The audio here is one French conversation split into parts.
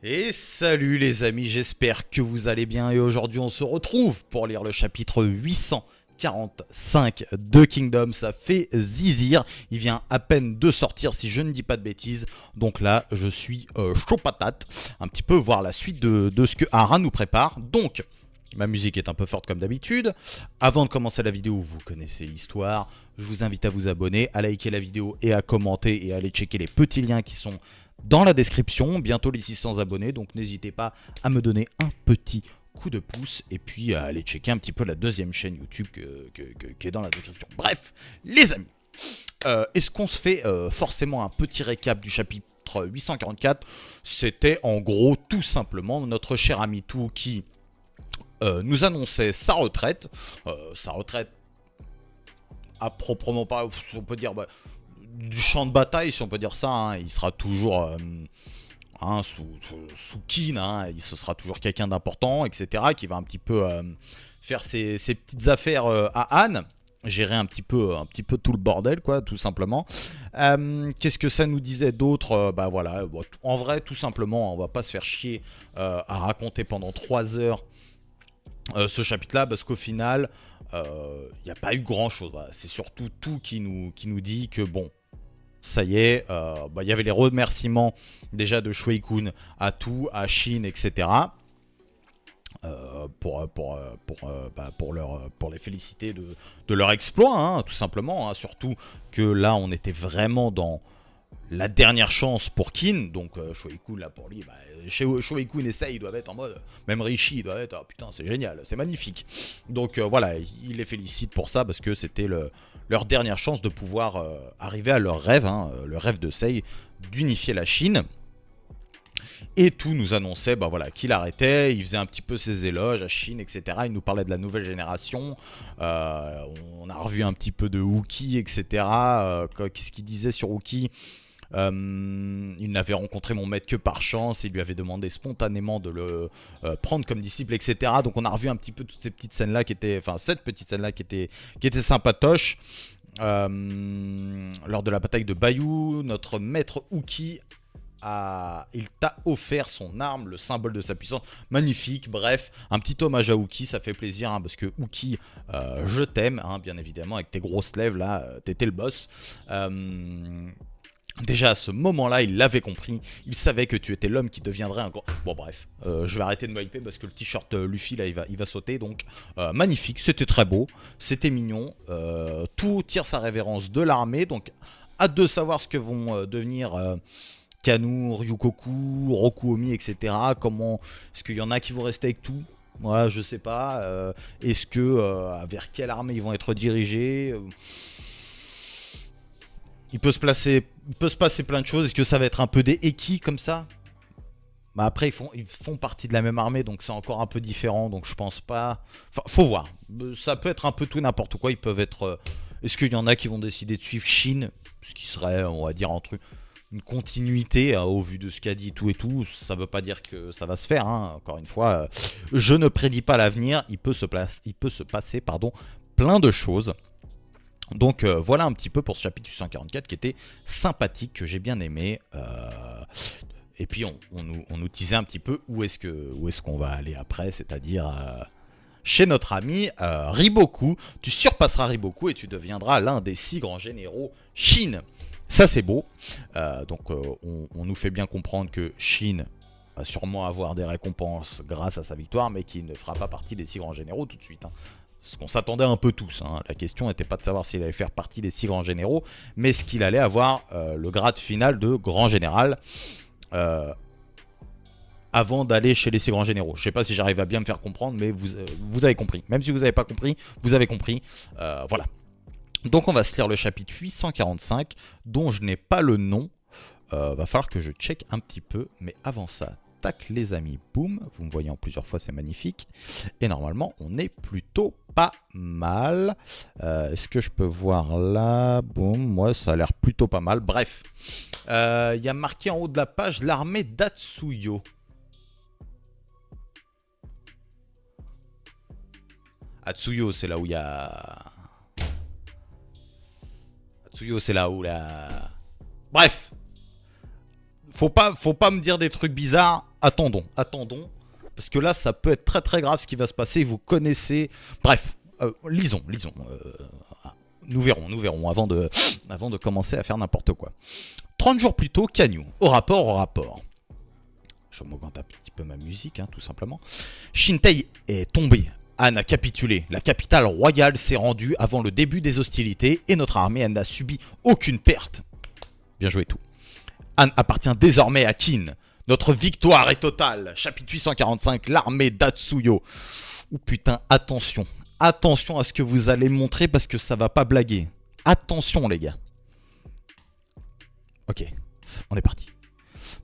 Et salut les amis, j'espère que vous allez bien et aujourd'hui on se retrouve pour lire le chapitre 845 de Kingdom. Ça fait zizir, il vient à peine de sortir si je ne dis pas de bêtises, donc là je suis chaud patate, un petit peu voir la suite de ce que Hara nous prépare. Donc ma musique est un peu forte comme d'habitude. Avant de commencer la vidéo, vous connaissez l'histoire. Je vous invite à vous abonner, à liker la vidéo et à commenter et à aller checker les petits liens qui sont dans la description. Bientôt les 600 abonnés, donc n'hésitez pas à me donner un petit coup de pouce et puis à aller checker un petit peu la deuxième chaîne YouTube qui est dans la description. Bref, les amis, est-ce qu'on se fait forcément un petit récap du chapitre 844? C'était en gros tout simplement notre cher ami Tou qui nous annonçait sa retraite. Sa retraite à proprement parler, on peut dire du champ de bataille, si on peut dire ça. Hein. Il sera toujours sous Kin, hein. Ce sera toujours quelqu'un d'important, etc. Qui va un petit peu faire ses petites affaires à Anne. Gérer un petit peu tout le bordel, quoi, tout simplement. Qu'est-ce que ça nous disait d'autre? Bah voilà, en vrai, tout simplement, on va pas se faire chier à raconter pendant 3 heures ce chapitre-là, parce qu'au final, il n'y a pas eu grand-chose. Voilà. C'est surtout tout qui nous dit que, bon, ça y est, y avait les remerciements déjà de Shuei-kun à tout, à Shin, etc. Pour les féliciter de leur exploit, hein, tout simplement. Hein, surtout que là, on était vraiment dans la dernière chance pour Kin, donc Shuei-kun là pour lui, Shuei-kun et Sei doivent être en mode, même Rishi doit être, oh putain c'est génial, c'est magnifique. Donc voilà, il les félicite pour ça parce que c'était leur dernière chance de pouvoir arriver à leur rêve, hein, le rêve de Sei, d'unifier la Chine. Et tout nous annonçait voilà, qu'il arrêtait, il faisait un petit peu ses éloges à Chine, etc. Il nous parlait de la nouvelle génération. On a revu un petit peu de Wookie, etc. Qu'est-ce qu'il disait sur Wookie? Il n'avait rencontré mon maître que par chance, il lui avait demandé spontanément de le prendre comme disciple, etc. Donc on a revu un petit peu toutes ces petites scènes-là qui étaient, enfin cette petite scène-là qui était sympatoche. Lors de la bataille de Bayou, notre maître Uki il t'a offert son arme, le symbole de sa puissance, magnifique. Bref, un petit hommage à Uki, ça fait plaisir, hein, parce que Uki, je t'aime, hein, bien évidemment, avec tes grosses lèvres là, t'étais le boss. Déjà à ce moment-là, il l'avait compris, il savait que tu étais l'homme qui deviendrait un grand... Bon bref, je vais arrêter de me hyper parce que le t-shirt Luffy là il va sauter, donc magnifique, c'était très beau, c'était mignon, tout tire sa révérence de l'armée, donc hâte de savoir ce que vont devenir Kanu, Ryukoku, Rokuomi, etc. Comment, est-ce qu'il y en a qui vont rester avec tout? Voilà, je sais pas, est-ce que vers quelle armée ils vont être dirigés? Il peut se passer plein de choses. Est-ce que ça va être un peu des Eki comme ça? Bah après, ils font partie de la même armée, donc c'est encore un peu différent. Donc je pense pas. Enfin, faut voir. Ça peut être un peu tout n'importe quoi. Ils peuvent être. Est-ce qu'il y en a qui vont décider de suivre Shin? Ce qui serait, on va dire, un truc. Une continuité au vu de ce qu'a dit tout et tout. Ça veut pas dire que ça va se faire. Hein. Encore une fois, je ne prédis pas l'avenir. Il peut se passer plein de choses. Donc voilà un petit peu pour ce chapitre 144 qui était sympathique, que j'ai bien aimé. Et puis on nous disait un petit peu où est-ce qu'on va aller après, c'est-à-dire chez notre ami Riboku. Tu surpasseras Riboku et tu deviendras l'un des 6 grands généraux Shin. Ça c'est beau. Donc on nous fait bien comprendre que Shin va sûrement avoir des récompenses grâce à sa victoire, mais qui ne fera pas partie des 6 grands généraux tout de suite. Hein. Ce qu'on s'attendait un peu tous. Hein. La question n'était pas de savoir s'il allait faire partie des 6 grands généraux, mais ce qu'il allait avoir le grade final de grand général avant d'aller chez les 6 grands généraux. Je ne sais pas si j'arrive à bien me faire comprendre, mais vous avez compris. Même si vous n'avez pas compris, vous avez compris. Voilà. Donc on va se lire le chapitre 845, dont je n'ai pas le nom. Va falloir que je check un petit peu, mais avant ça, tac les amis, boum, vous me voyez en plusieurs fois, c'est magnifique. Et normalement, on est plutôt pas mal. Est-ce que je peux voir là? Boum, moi ça a l'air plutôt pas mal. Bref, il y a marqué en haut de la page l'armée d'Atsuyo. Atsuyo, c'est là où il y a... Atsuyo, c'est là où la... Bref, faut pas me dire des trucs bizarres. attendons. Parce que là, ça peut être très très grave ce qui va se passer. Vous connaissez... Bref, lisons. Nous verrons avant de commencer à faire n'importe quoi. 30 jours plus tôt, Canyon. Au rapport. Je m'augmente un petit peu ma musique, tout simplement. Shintei est tombé. Han a capitulé. La capitale royale s'est rendue avant le début des hostilités et notre armée n'a subi aucune perte. Bien joué tout. Han appartient désormais à Qin. Notre victoire est totale. Chapitre 845, l'armée d'Atsuyo. Ouh putain, attention. Attention à ce que vous allez montrer parce que ça va pas blaguer. Attention les gars. Ok, on est parti.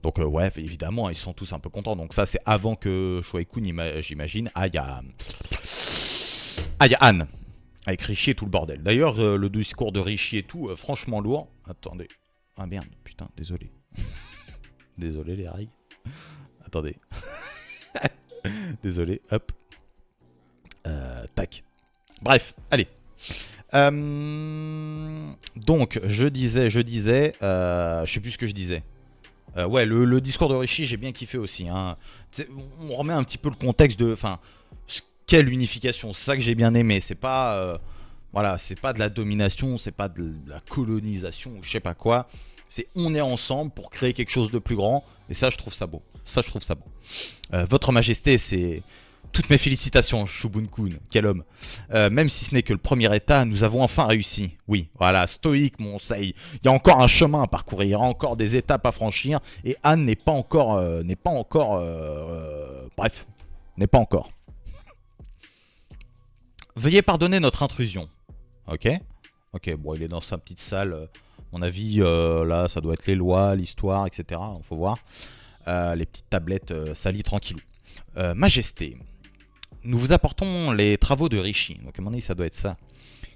Donc ouais, évidemment, ils sont tous un peu contents. Donc ça, c'est avant que Shuai-kun, j'imagine, aille à Han. Avec Rishi et tout le bordel. D'ailleurs, le discours de Rishi et tout, franchement lourd. Attendez. Ah merde, putain, désolé. Désolé les règles. Attendez. Désolé, hop. Tac. Bref, allez. Donc, je disais, je sais plus ce que je disais. Ouais, le discours de Rishi, j'ai bien kiffé aussi. On remet un petit peu le contexte de... Enfin, quelle unification, c'est ça que j'ai bien aimé. C'est pas... voilà, c'est pas de la domination, c'est pas de la colonisation, ou je sais pas quoi. C'est on est ensemble pour créer quelque chose de plus grand. Et ça, je trouve ça beau. Votre Majesté, c'est... Toutes mes félicitations, Shubun-kun, quel homme. Même si ce n'est que le premier état, nous avons enfin réussi. Oui, voilà, stoïque, mon Sei. Il y a encore un chemin à parcourir, il y a encore des étapes à franchir. Et Han n'est pas encore... bref, n'est pas encore. Veuillez pardonner notre intrusion. Ok, bon, il est dans sa petite salle. À mon avis, là, ça doit être les lois, l'histoire, etc. Faut voir. Les petites tablettes salies tranquillou. Majesté. Nous vous apportons les travaux de Rishi. Donc à mon avis, ça doit être ça.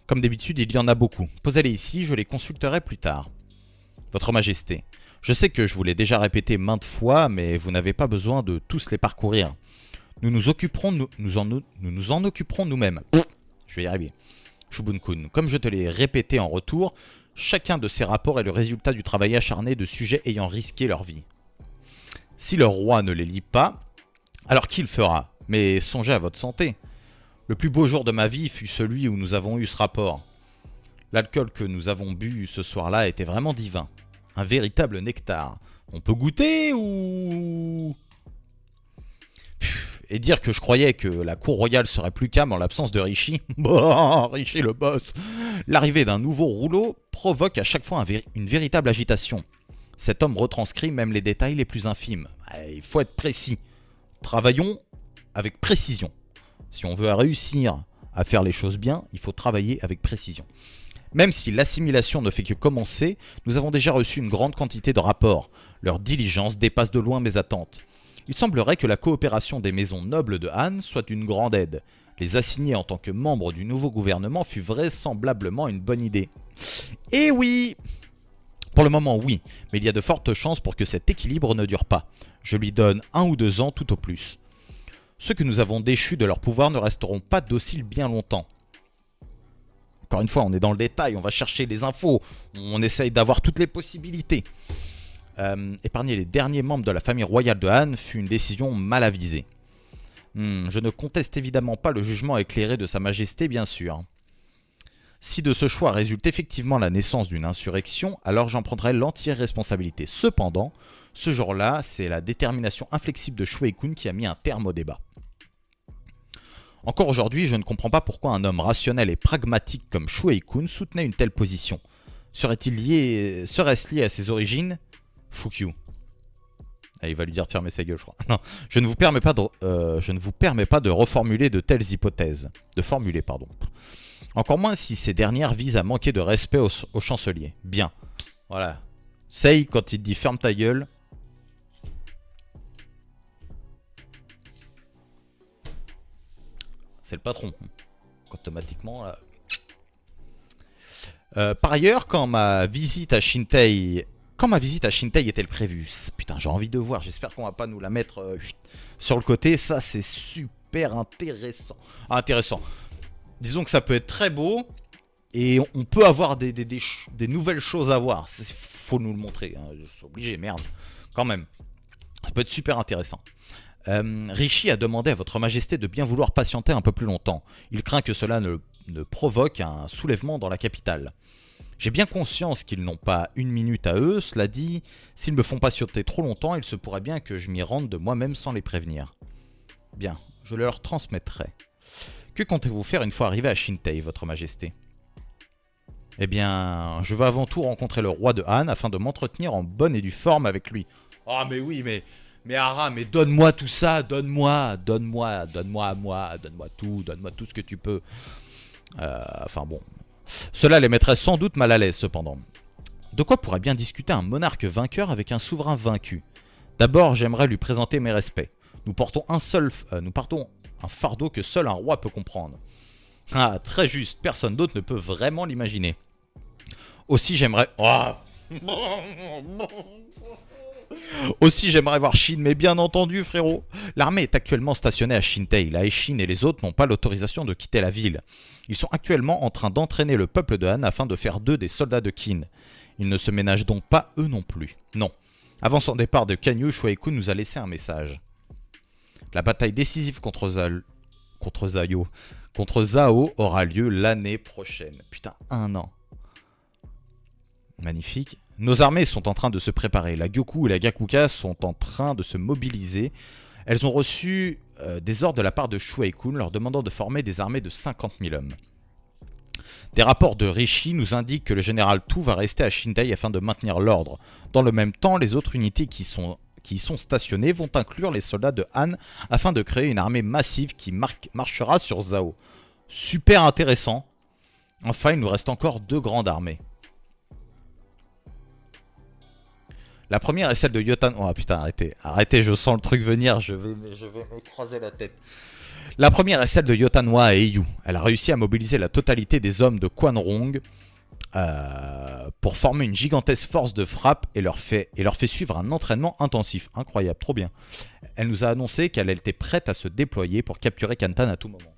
Comme d'habitude, il y en a beaucoup. Posez-les ici, je les consulterai plus tard. Votre Majesté. Je sais que je vous l'ai déjà répété maintes fois, mais vous n'avez pas besoin de tous les parcourir. Nous nous en occuperons nous-mêmes. Je vais y arriver. Shubun-kun, comme je te l'ai répété en retour, chacun de ces rapports est le résultat du travail acharné de sujets ayant risqué leur vie. Si le roi ne les lit pas, alors qui le fera? Mais songez à votre santé. Le plus beau jour de ma vie fut celui où nous avons eu ce rapport. L'alcool que nous avons bu ce soir-là était vraiment divin. Un véritable nectar. On peut goûter ou... Et dire que je croyais que la cour royale serait plus calme en l'absence de Rishi. Rishi le boss. L'arrivée d'un nouveau rouleau provoque à chaque fois une véritable agitation. Cet homme retranscrit même les détails les plus infimes. Il faut être précis. Travaillons avec précision. Si on veut réussir à faire les choses bien, il faut travailler avec précision. Même si l'assimilation ne fait que commencer, nous avons déjà reçu une grande quantité de rapports. Leur diligence dépasse de loin mes attentes. Il semblerait que la coopération des maisons nobles de Han soit d'une grande aide. Les assigner en tant que membres du nouveau gouvernement fut vraisemblablement une bonne idée. Et oui! Pour le moment, oui, mais il y a de fortes chances pour que cet équilibre ne dure pas. Je lui donne 1 ou 2 ans tout au plus. Ceux que nous avons déchus de leur pouvoir ne resteront pas dociles bien longtemps. Encore une fois, on est dans le détail, on va chercher les infos, on essaye d'avoir toutes les possibilités. Épargner les derniers membres de la famille royale de Han fut une décision mal avisée. Je ne conteste évidemment pas le jugement éclairé de Sa Majesté, bien sûr. Si de ce choix résulte effectivement la naissance d'une insurrection, alors j'en prendrai l'entière responsabilité. Cependant, ce jour-là, c'est la détermination inflexible de Shuai-kun qui a mis un terme au débat. Encore aujourd'hui, je ne comprends pas pourquoi un homme rationnel et pragmatique comme Shuai-kun soutenait une telle position. Serait-ce lié à ses origines? Fuck you. Ah, il va lui dire de fermer sa gueule, je crois. Non, je ne vous permets pas de reformuler de telles hypothèses. Encore moins si ces dernières visent à manquer de respect au chancelier. Bien. Voilà. Sei, quand il te dit ferme ta gueule. C'est le patron. Automatiquement, là. Par ailleurs, quand ma visite à Shintei était prévue, putain, j'ai envie de voir. J'espère qu'on va pas nous la mettre sur le côté. Ça, c'est super intéressant. Intéressant. Disons que ça peut être très beau. Et on peut avoir des nouvelles choses à voir. Faut nous le montrer. Hein. Je suis obligé, merde. Quand même. Ça peut être super intéressant. Rishi a demandé à votre majesté de bien vouloir patienter un peu plus longtemps. Il craint que cela ne provoque un soulèvement dans la capitale. J'ai bien conscience qu'ils n'ont pas une minute à eux, cela dit, s'ils me font patienter trop longtemps, il se pourrait bien que je m'y rende de moi-même sans les prévenir. Bien, je le leur transmettrai. Que comptez-vous faire une fois arrivé à Shintei, votre majesté? Eh bien, je veux avant tout rencontrer le roi de Han afin de m'entretenir en bonne et due forme avec lui. Ah mais oui, mais Ara, mais donne-moi tout ça, donne-moi à moi, donne-moi tout ce que tu peux. Enfin bon, cela les mettrait sans doute mal à l'aise cependant. De quoi pourrait bien discuter un monarque vainqueur avec un souverain vaincu? D'abord, j'aimerais lui présenter mes respects. Nous partons un fardeau que seul un roi peut comprendre. Ah, très juste, personne d'autre ne peut vraiment l'imaginer. Aussi, j'aimerais... Oh Aussi, j'aimerais voir Shin, mais bien entendu, frérot. L'armée est actuellement stationnée à Shintei. La Shin et les autres n'ont pas l'autorisation de quitter la ville. Ils sont actuellement en train d'entraîner le peuple de Han afin de faire d'eux des soldats de Qin. Ils ne se ménagent donc pas eux non plus. Non. Avant son départ de Kanyu, Shueikun nous a laissé un message. La bataille décisive contre Zhao aura lieu l'année prochaine. Putain, 1 an. Magnifique. Nos armées sont en train de se préparer. La Gyoku et la Gakuka sont en train de se mobiliser. Elles ont reçu des ordres de la part de Shueikun leur demandant de former des armées de 50 000 hommes. Des rapports de Rishi nous indiquent que le général Tu va rester à Shintei afin de maintenir l'ordre. Dans le même temps, les autres unités qui y sont stationnées vont inclure les soldats de Han afin de créer une armée massive qui marchera sur Zhao. Super intéressant. Enfin, il nous reste encore 2 grandes armées. La première est celle de Yotan... Oh putain, arrêtez, je sens le truc venir, je vais m'écraser la tête. La première est celle de Yotanwa et Eyu. Elle a réussi à mobiliser la totalité des hommes de Kwanrong pour former une gigantesque force de frappe et leur fait suivre un entraînement intensif. Incroyable, trop bien. Elle nous a annoncé qu'elle était prête à se déployer pour capturer Kantan à tout moment.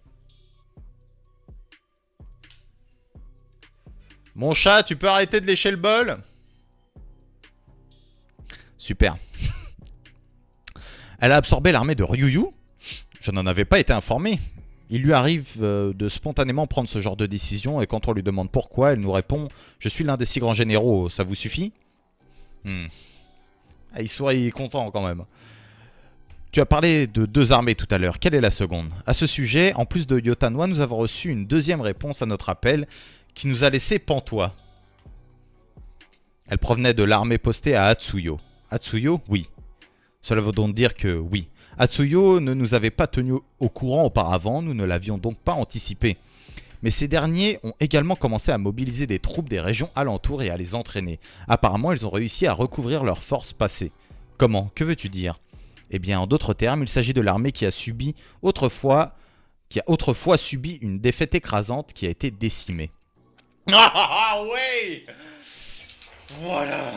Mon chat, tu peux arrêter de lécher le bol? Super. Elle a absorbé l'armée de Ryuyu. Je n'en avais pas été informé. Il lui arrive de spontanément prendre ce genre de décision et quand on lui demande pourquoi, elle nous répond « Je suis l'un des 6 grands généraux, ça vous suffit ?» Ah, il sourit, il est content quand même. Tu as parlé de 2 armées tout à l'heure, quelle est la seconde? À ce sujet, en plus de Yotanwa, nous avons reçu une deuxième réponse à notre appel qui nous a laissé pantois. Elle provenait de l'armée postée à Atsuyo. Atsuyo, oui. Cela veut donc dire que oui. Atsuyo ne nous avait pas tenus au courant auparavant, nous ne l'avions donc pas anticipé. Mais ces derniers ont également commencé à mobiliser des troupes des régions alentours et à les entraîner. Apparemment, ils ont réussi à recouvrir leurs forces passées. Comment? Que veux-tu dire? Eh bien, en d'autres termes, il s'agit de l'armée qui a autrefois subi une défaite écrasante qui a été décimée. Ah ouais! Voilà!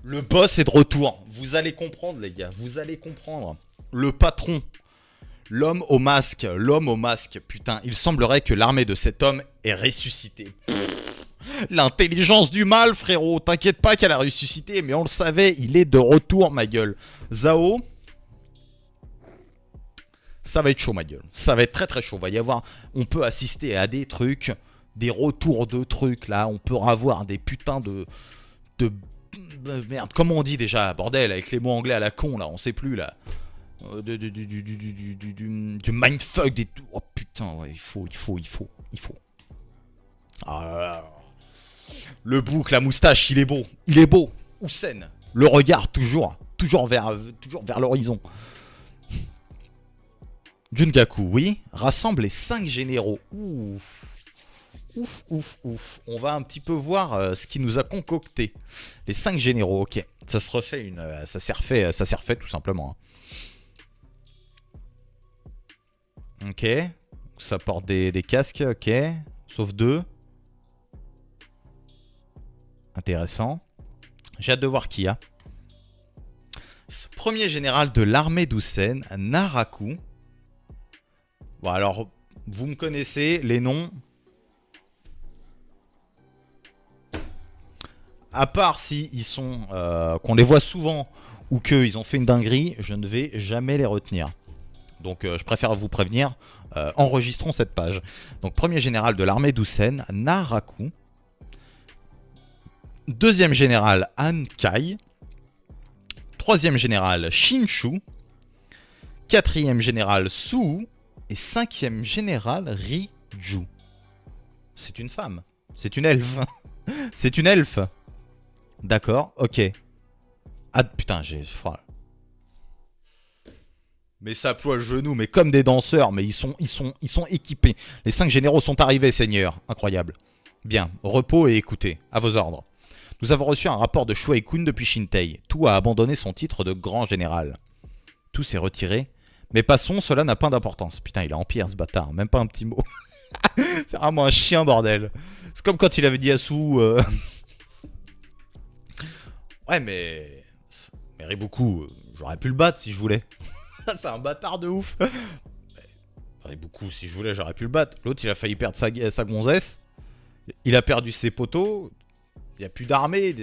Le boss est de retour. Vous allez comprendre, les gars. Vous allez comprendre. Le patron. L'homme au masque. Putain, il semblerait que l'armée de cet homme ait ressuscité. L'intelligence du mal, frérot. T'inquiète pas qu'elle a ressuscité, mais on le savait. Il est de retour, ma gueule. Zhao. Ça va être chaud, ma gueule. Ça va être très très chaud. Va y avoir... On peut assister à des trucs. Des retours de trucs, là. On peut avoir des putains de merde, comment on dit déjà, bordel, avec les mots anglais à la con, là, on sait plus, là. Du mindfuck, des... Oh putain, ouais, il faut. Ah là là. Le bouc, la moustache, il est beau. Houssen, le regard, toujours vers l'horizon. Jungaku, oui, rassemble les 5 généraux. Ouf. On va un petit peu voir ce qu'il nous a concocté. Les 5 généraux, ok. Ça se refait ça s'est refait tout simplement. Ok. Ça porte des casques, ok. Sauf 2. Intéressant. J'ai hâte de voir qui y a. Premier général de l'armée d'Usen, Naraku. Bon alors, vous me connaissez, les noms... À part si ils sont, qu'on les voit souvent ou qu'ils ont fait une dinguerie, je ne vais jamais les retenir. Donc je préfère vous prévenir, enregistrons cette page. Donc premier général de l'armée d'Hussein, Naraku. Deuxième général, Han Kai. Troisième général, Shinshu. Quatrième général, Su. Et cinquième général, Riju. C'est une femme. C'est une elfe. C'est une elfe. D'accord, ok. Ah putain, j'ai froid. Mais ça ploie le genou, mais comme des danseurs, mais ils sont équipés. Les 5 généraux sont arrivés, seigneur. Incroyable. Bien, repos et écoutez, à vos ordres. Nous avons reçu un rapport de Shuai-kun depuis Shintei. Tout a abandonné son titre de grand général. Tout s'est retiré. Mais passons, cela n'a pas d'importance. Putain, il est empire ce bâtard, même pas un petit mot. C'est vraiment un chien, bordel. C'est comme quand il avait dit à Su... Ouais, mais Riboku, j'aurais pu le battre si je voulais. C'est un bâtard de ouf. Riboku, si je voulais, j'aurais pu le battre. L'autre, il a failli perdre sa gonzesse. Il a perdu ses poteaux. Il n'y a plus d'armée.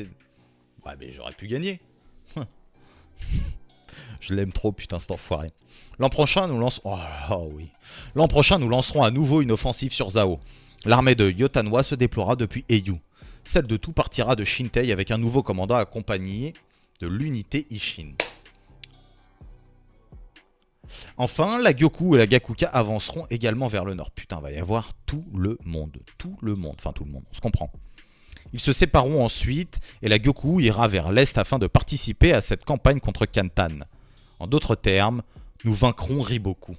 Ouais, mais j'aurais pu gagner. Je l'aime trop, putain, cet enfoiré. L'an prochain, nous lancerons... Oh oui. L'an prochain, nous lancerons à nouveau une offensive sur Zhao. L'armée de Yotanwa se déploiera depuis Eiyu. Celle de tout partira de Shintei avec un nouveau commandant accompagné de l'unité Ishin. Enfin, la Gyoku et la Gakuka avanceront également vers le nord. Putain, va y avoir tout le monde. Tout le monde. Enfin, tout le monde. On se comprend. Ils se sépareront ensuite et la Gyoku ira vers l'est afin de participer à cette campagne contre Kantan. En d'autres termes, nous vaincrons Riboku.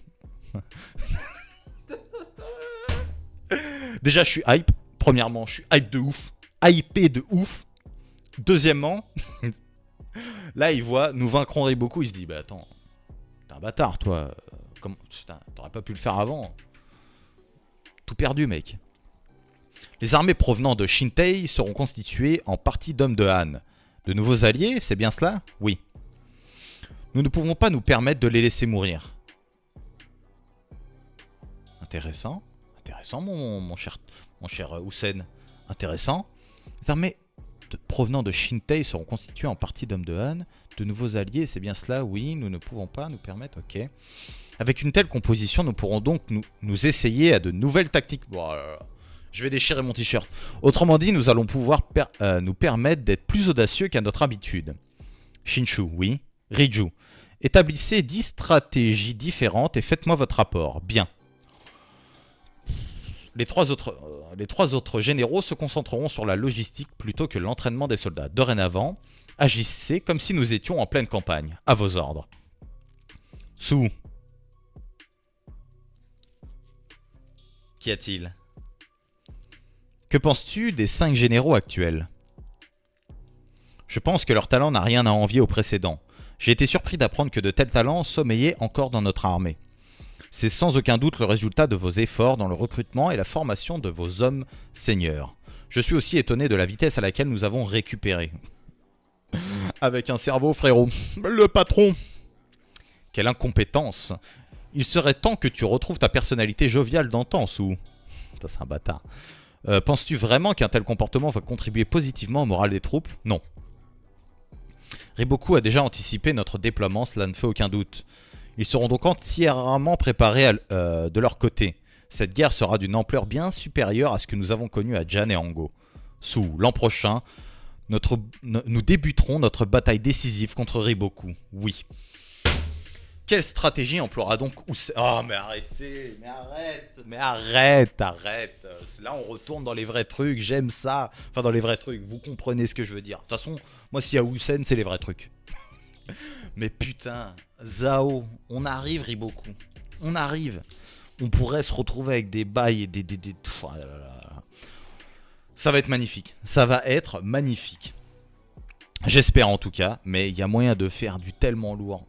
Déjà, je suis hype. Premièrement, je suis hype de ouf. Hypé de ouf. Deuxièmement, là, il voit, nous vaincrons Riboku. Il se dit, bah attends, t'es un bâtard, toi. T'aurais pas pu le faire avant. Tout perdu, mec. Les armées provenant de Shintei seront constituées en partie d'hommes de Han. De nouveaux alliés, c'est bien cela? Oui. Nous ne pouvons pas nous permettre de les laisser mourir. Intéressant. Intéressant, mon cher Hussein. Intéressant. Les armées provenant de Shintei seront constituées en partie d'hommes de Han. De nouveaux alliés, c'est bien cela? Oui, nous ne pouvons pas nous permettre, ok. Avec une telle composition, nous pourrons donc nous essayer à de nouvelles tactiques. Bon, je vais déchirer mon t-shirt. Autrement dit, nous allons pouvoir nous permettre d'être plus audacieux qu'à notre habitude. Shinshu, oui. Riju, établissez 10 stratégies différentes et faites-moi votre rapport. Bien. Les trois autres généraux se concentreront sur la logistique plutôt que l'entraînement des soldats. Dorénavant, agissez comme si nous étions en pleine campagne. À vos ordres. Su. Qu'y a-t-il? Que penses-tu des 5 généraux actuels? Je pense que leur talent n'a rien à envier aux précédents. J'ai été surpris d'apprendre que de tels talents sommeillaient encore dans notre armée. C'est sans aucun doute le résultat de vos efforts dans le recrutement et la formation de vos hommes seigneurs. Je suis aussi étonné de la vitesse à laquelle nous avons récupéré. Avec un cerveau, frérot. Le patron. Quelle incompétence. Il serait temps que tu retrouves ta personnalité joviale d'antan, Su. Ça, c'est un bâtard. Penses-tu vraiment qu'un tel comportement va contribuer positivement au moral des troupes? Non. Riboku a déjà anticipé notre déploiement, cela ne fait aucun doute. Ils seront donc entièrement préparés de leur côté. Cette guerre sera d'une ampleur bien supérieure à ce que nous avons connu à Jan et Ango. Su, l'an prochain, nous débuterons notre bataille décisive contre Riboku. Oui. Quelle stratégie emploiera donc Hussein? Oh, mais arrêtez, mais arrête. Là, on retourne dans les vrais trucs, j'aime ça. Enfin, dans les vrais trucs, vous comprenez ce que je veux dire. De toute façon, moi, s'il y a Hussein, c'est les vrais trucs. Mais putain, Zhao, on arrive, Riboku. On arrive. On pourrait se retrouver avec des bails et des... Oh là là. Ça va être magnifique. Ça va être magnifique. J'espère en tout cas, mais il y a moyen de faire du tellement lourd.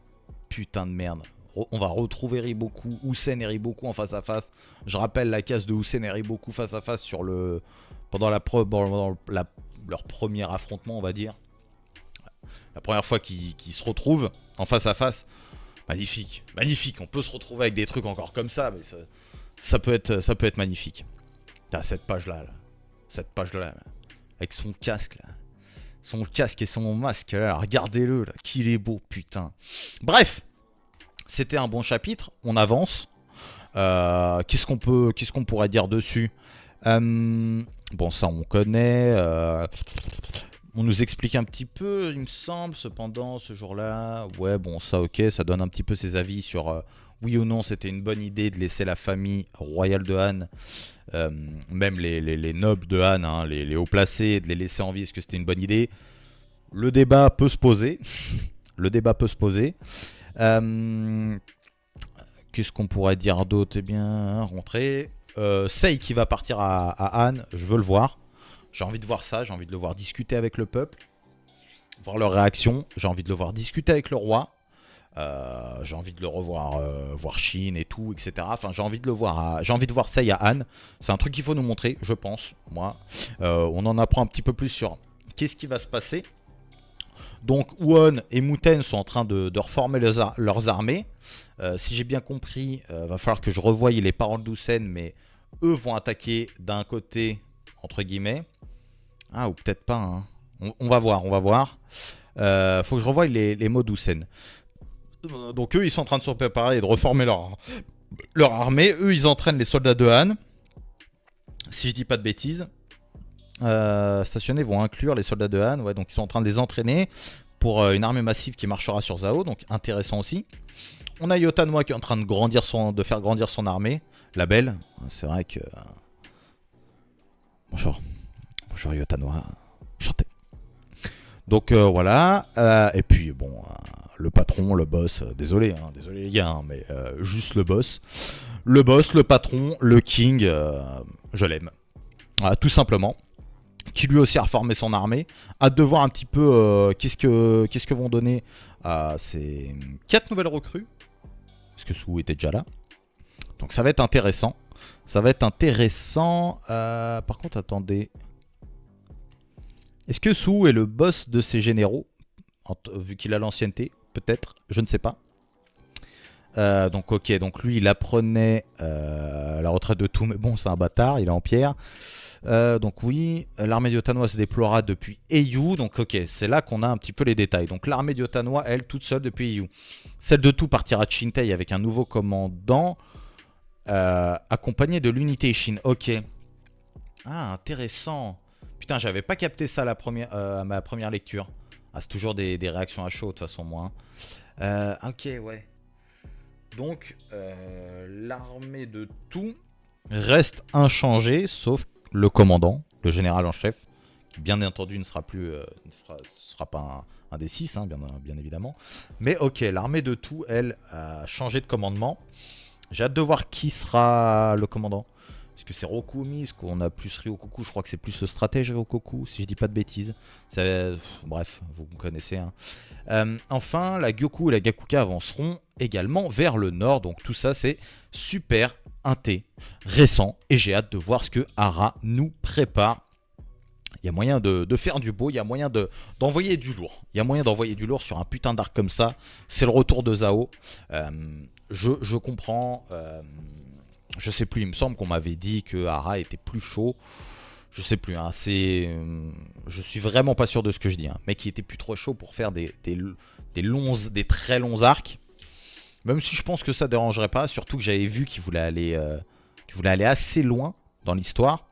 Putain de merde. On va retrouver Riboku, Hussein et Riboku en face à face. Je rappelle la case de Hussein et Riboku face à face sur pendant leur premier affrontement, on va dire. La première fois qu'ils se retrouvent en face à face. Magnifique, magnifique. On peut se retrouver avec des trucs encore comme ça, mais ça peut être magnifique. T'as cette page là, avec son casque là. Son casque et son masque, là, regardez-le, là, qu'il est beau, putain. Bref, c'était un bon chapitre, on avance. Qu'est-ce qu'on pourrait dire dessus? Bon, ça on connaît. On nous explique un petit peu, il me semble, cependant, ce jour-là. Ouais, bon, ça ok, ça donne un petit peu ses avis sur oui ou non, c'était une bonne idée de laisser la famille royale de Han, même les nobles de Han, hein, les hauts placés, de les laisser en vie, est-ce que c'était une bonne idée? Le débat peut se poser. Le débat peut se poser. Qu'est-ce qu'on pourrait dire d'autre? Eh bien, rentrer. Sei qui va partir à Han, je veux le voir. J'ai envie de voir ça, j'ai envie de le voir discuter avec le peuple, voir leur réaction. J'ai envie de le voir discuter avec le roi. J'ai envie de le revoir, voir Shin et tout, etc. Enfin, j'ai envie de le voir, j'ai envie de voir Sei à Han. C'est un truc qu'il faut nous montrer, je pense, moi. On en apprend un petit peu plus sur qu'est-ce qui va se passer. Donc, Won et Muten sont en train de reformer leurs armées. Si j'ai bien compris, va falloir que je revoie les paroles d'Usen, mais eux vont attaquer d'un côté, entre guillemets. Ah, ou peut-être pas, hein. On va voir, on va voir. Faut que je revoie les mots d'Usen. Donc eux, ils sont en train de se préparer et de reformer leur armée. Eux, ils entraînent les soldats de Han. Si je dis pas de bêtises. Stationnés vont inclure les soldats de Han. Ouais, donc ils sont en train de les entraîner pour une armée massive qui marchera sur Zhao. Donc intéressant aussi. On a Yotanwa qui est en train de faire grandir son armée. La belle. C'est vrai que... Bonjour. Bonjour Yotanwa. Chantez. Donc voilà. Et puis bon... le patron, le boss, désolé, hein, désolé les gars, hein, mais juste le boss. Le boss, le patron, le king, je l'aime. Voilà, tout simplement. Qui lui aussi a reformé son armée. Hâte de voir un petit peu qu'est-ce que vont donner ces 4 nouvelles recrues. Parce que Su était déjà là. Donc ça va être intéressant. Ça va être intéressant. Par contre, attendez. Est-ce que Su est le boss de ses généraux? Vu qu'il a l'ancienneté, peut-être, je ne sais pas. Donc ok, donc lui il apprenait la retraite de tout, mais bon c'est un bâtard, il est en pierre. Donc oui, l'armée d'Yotanwa se déploiera depuis Eyu, donc ok, c'est là qu'on a un petit peu les détails. Donc l'armée d'Yotanwa, elle, toute seule depuis Eyu. Celle de tout partira de Shintei avec un nouveau commandant, accompagné de l'unité Shin, ok. Ah, intéressant. Putain, j'avais pas capté ça à ma première lecture. Ah, c'est toujours des réactions à chaud, de toute façon, moi. Ok, ouais. Donc, l'armée de tout reste inchangée, sauf le commandant, le général en chef, qui bien entendu ne sera pas un des 6, hein, bien évidemment. Mais ok, l'armée de tout, elle, a changé de commandement. J'ai hâte de voir qui sera le commandant. Est-ce que c'est Rokumi? Est-ce qu'on a plus Ryokoku? Je crois que c'est plus le stratège Ryokoku, si je dis pas de bêtises. Bref, vous me connaissez. Hein. Enfin, la Gyoku et la Gakuka avanceront également vers le nord. Donc tout ça, c'est super intéressant. Et j'ai hâte de voir ce que Hara nous prépare. Il y a moyen de faire du beau, il y a moyen d'envoyer du lourd. Il y a moyen d'envoyer du lourd sur un putain d'arc comme ça. C'est le retour de Zhao. Je comprends... je sais plus, il me semble qu'on m'avait dit que Hara était plus chaud. Je sais plus, hein, je suis vraiment pas sûr de ce que je dis. Hein. Mec, qui était plus trop chaud pour faire des très longs arcs. Même si je pense que ça dérangerait pas, surtout que j'avais vu qu'il voulait aller assez loin dans l'histoire.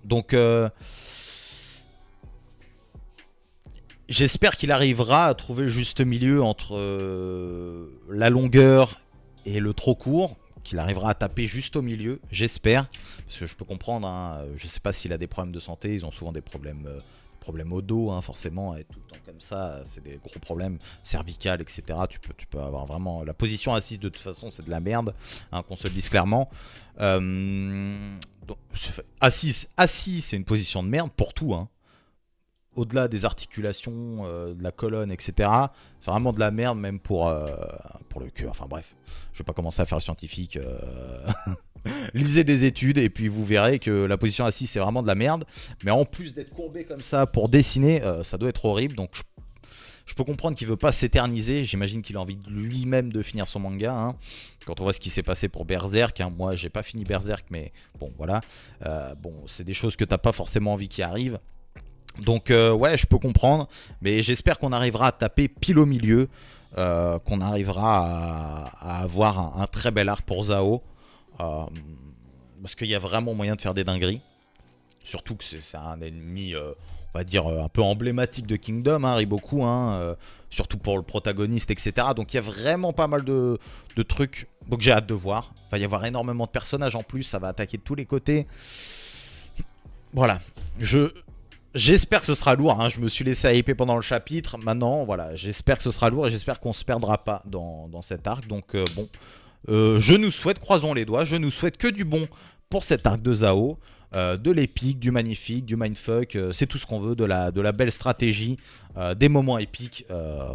Donc, j'espère qu'il arrivera à trouver le juste milieu entre la longueur et le trop court, qu'il arrivera à taper juste au milieu, j'espère. Parce que je peux comprendre, hein, je sais pas s'il a des problèmes de santé, ils ont souvent des problèmes au dos, hein, forcément, et tout le temps comme ça, c'est des gros problèmes cervicales, etc. Tu peux avoir vraiment... La position assise, de toute façon, c'est de la merde, hein, qu'on se le dise clairement. Donc, assis, c'est une position de merde pour tout, hein. Au-delà des articulations, de la colonne, etc. C'est vraiment de la merde, même pour le cœur. Enfin bref, je vais pas commencer à faire le scientifique. Lisez des études et puis vous verrez que la position assise, c'est vraiment de la merde. Mais en plus d'être courbé comme ça pour dessiner, ça doit être horrible. Donc je peux comprendre qu'il veut pas s'éterniser. J'imagine qu'il a envie lui-même de finir son manga. Hein. Quand on voit ce qui s'est passé pour Berserk, hein. Moi j'ai pas fini Berserk, mais bon voilà. Bon, c'est des choses que t'as pas forcément envie qui arrivent. Donc ouais, je peux comprendre, mais j'espère qu'on arrivera à taper pile au milieu, qu'on arrivera à avoir un très bel arc pour Zhao, euh, parce qu'il y a vraiment moyen de faire des dingueries. Surtout que c'est un ennemi, on va dire, un peu emblématique de Kingdom, hein, Riboku, hein, surtout pour le protagoniste, etc. Donc il y a vraiment pas mal de trucs. Donc j'ai hâte de voir. Il va y avoir énormément de personnages en plus, ça va attaquer de tous les côtés. Voilà, j'espère que ce sera lourd, hein. Je me suis laissé hyper pendant le chapitre. Maintenant, voilà, j'espère que ce sera lourd et j'espère qu'on se perdra pas dans cet arc. Donc bon, je nous souhaite, croisons les doigts, je nous souhaite que du bon pour cet arc de Zhao. De l'épique, du magnifique, du mindfuck, c'est tout ce qu'on veut, de la belle stratégie, des moments épiques,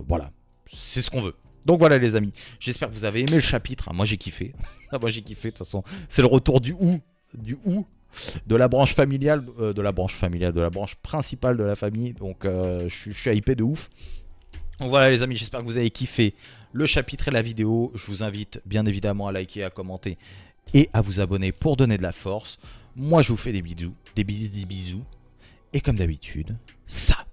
voilà, c'est ce qu'on veut. Donc voilà les amis, j'espère que vous avez aimé le chapitre, hein. Moi j'ai kiffé, moi j'ai kiffé de toute façon, c'est le retour du de la branche familiale, de la branche principale de la famille, donc je suis hypé de ouf. Donc voilà les amis, j'espère que vous avez kiffé le chapitre et la vidéo. Je vous invite bien évidemment à liker, à commenter et à vous abonner pour donner de la force. Moi je vous fais des bisous, des bisous. Et comme d'habitude, ça